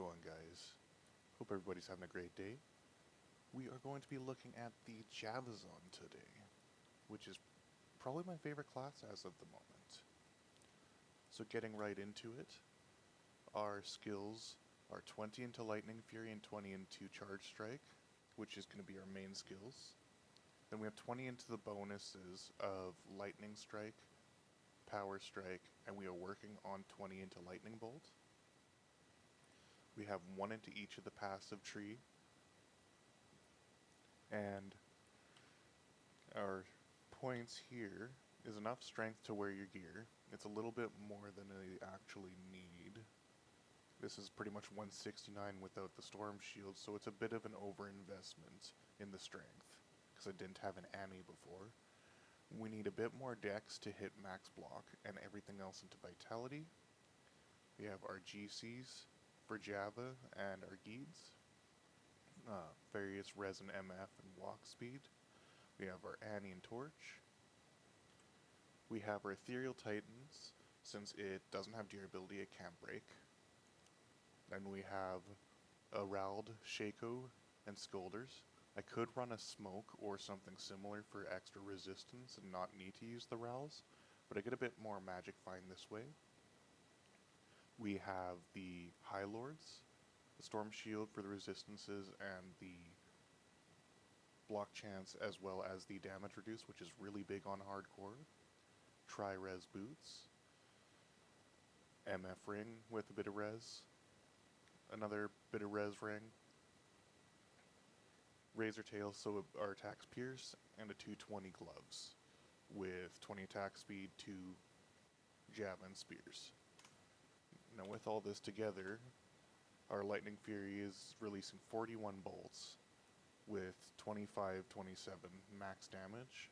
going, guys? Hope everybody's having a great day. We are going to be looking at the Javazon today, which is probably my favorite class as of the moment. So getting right into it, our skills are 20 into Lightning Fury and 20 into Charge Strike, which is going to be our main skills. Then we have 20 into the bonuses of Lightning Strike, Power Strike, and we are working on 20 into Lightning Bolt. We have 1 into each of the passive tree, and our points here is enough strength to wear your gear. It's a little bit more than they actually need. This is pretty much 169 without the storm shield, so it's a bit of an overinvestment in the strength, because I didn't have an Annie before. We need a bit more dex to hit max block, and everything else into vitality. We have our GCs for Java and our Geeds. Various Resin MF and walk speed. We have our Annie and Torch. We have our Ethereal Titans. Since it doesn't have durability, it can't break. Then we have Arald, Shaco, and Scolders. I could run a Smoke or something similar for extra resistance and not need to use the Rals, but I get a bit more magic find this way. We have the High Lords, the Storm Shield for the resistances, and the block chance, as well as the damage reduce, which is really big on hardcore. Tri-res boots, MF ring with a bit of res, another bit of res ring, razor tail so our attacks pierce, and a 220 gloves with 20 attack speed, 2 jab and spears. Now with all this together, our Lightning Fury is releasing 41 bolts with 25-27 max damage,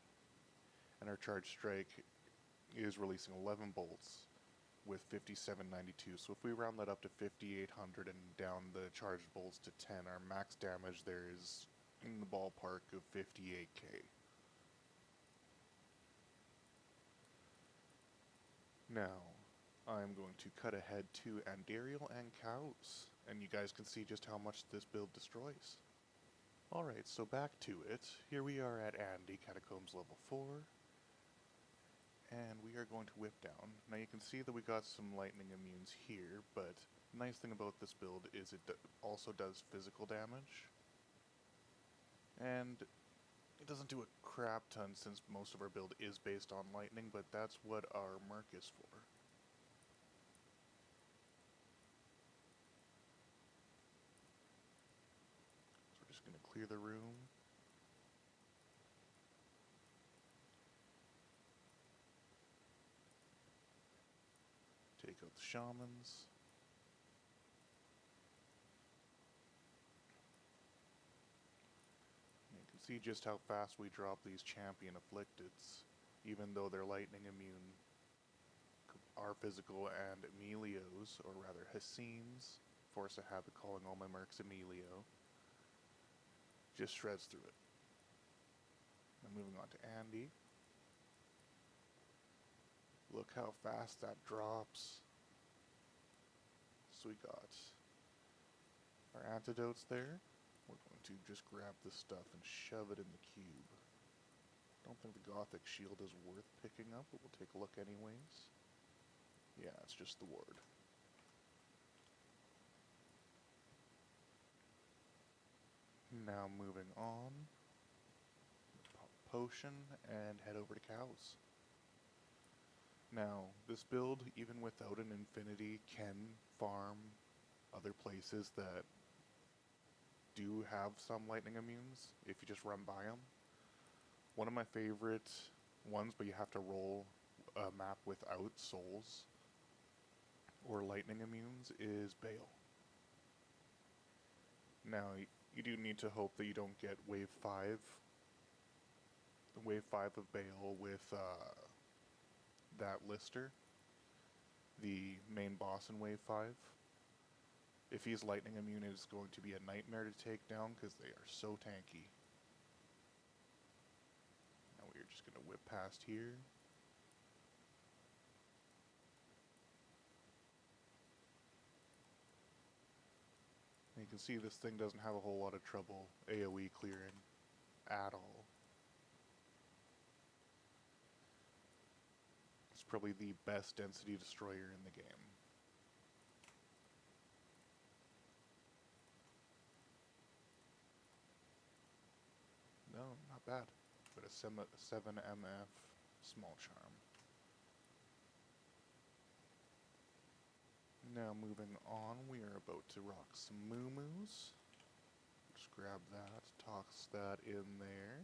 and our Charge Strike is releasing 11 bolts with 5792. So if we round that up to 5800 and down the charged bolts to 10, our max damage there is in the ballpark of 58k. Now, I'm going to cut ahead to Andariel and Cows, and you guys can see just how much this build destroys. Alright, so back to it. Here we are at Andy, Catacombs level 4. And we are going to whip down. Now you can see that we got some lightning immunes here, but the nice thing about this build is it also does physical damage. And it doesn't do a crap ton since most of our build is based on lightning, but that's what our Merc is for. So we're just going to clear the room. Take out the shamans. And you can see just how fast we drop these champion afflicteds, even though they're lightning immune. Our physical and Emilio's, or rather Hassine's, force of habit calling all my mercs Emilio, just shreds through it. Now moving on to Andy. Look how fast that drops. So we got our antidotes there. We're going to just grab this stuff and shove it in the cube. Don't think the Gothic shield is worth picking up, but we'll take a look anyways. Yeah, it's just the ward. Now moving on. Pop a potion and head over to Cows. Now, this build, even without an infinity, can farm other places that do have some lightning immunes, if you just run by them. One of my favorite ones, but you have to roll a map without souls or lightning immunes, is Bale. Now, you do need to hope that you don't get wave 5. The wave 5 of Bale with that Lister, the main boss in wave 5. If he's lightning immune, it's going to be a nightmare to take down because they are so tanky. Now we're just going to whip past here. can see this thing doesn't have a whole lot of trouble AoE clearing at all. It's probably the best density destroyer in the game. No, not bad. But a 7 MF small charm. Now moving on, we are about to rock some moo-moos. Just grab that, toss that in there.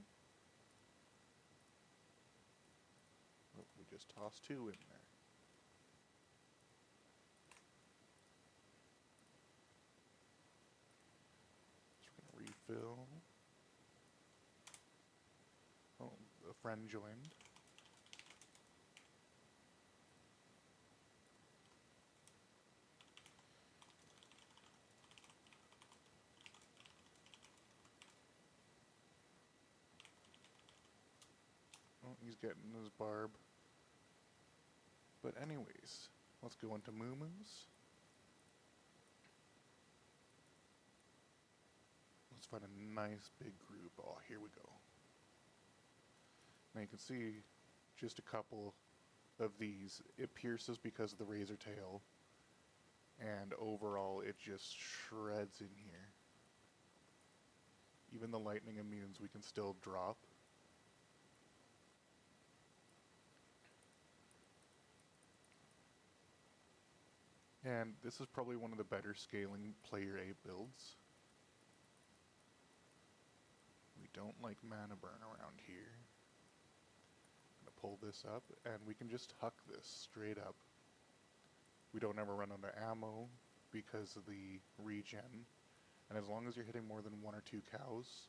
Oh, we just tossed 2 in there. So we're going to refill. Oh, a friend joined. Oh, he's getting his barb. But anyways, let's go into moo-moos. Let's find a nice big group. Oh, here we go. Now you can see just a couple of these. It pierces because of the razor tail. And overall, it just shreds in here. Even the lightning immunes we can still drop. And this is probably one of the better scaling player A builds. We don't like mana burn around here. I'm gonna pull this up, and we can just huck this straight up. We don't ever run out of ammo because of the regen. And as long as you're hitting more than 1 or 2 cows,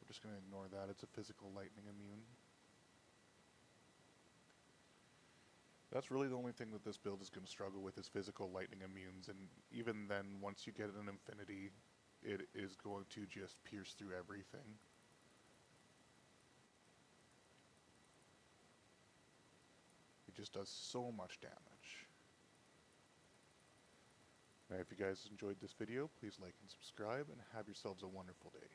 we're just gonna ignore that. It's a physical lightning immune. That's really the only thing that this build is going to struggle with is physical lightning immunes, and even then, once you get an infinity, it is going to just pierce through everything. It just does so much damage. Now, if you guys enjoyed this video, please like and subscribe, and have yourselves a wonderful day.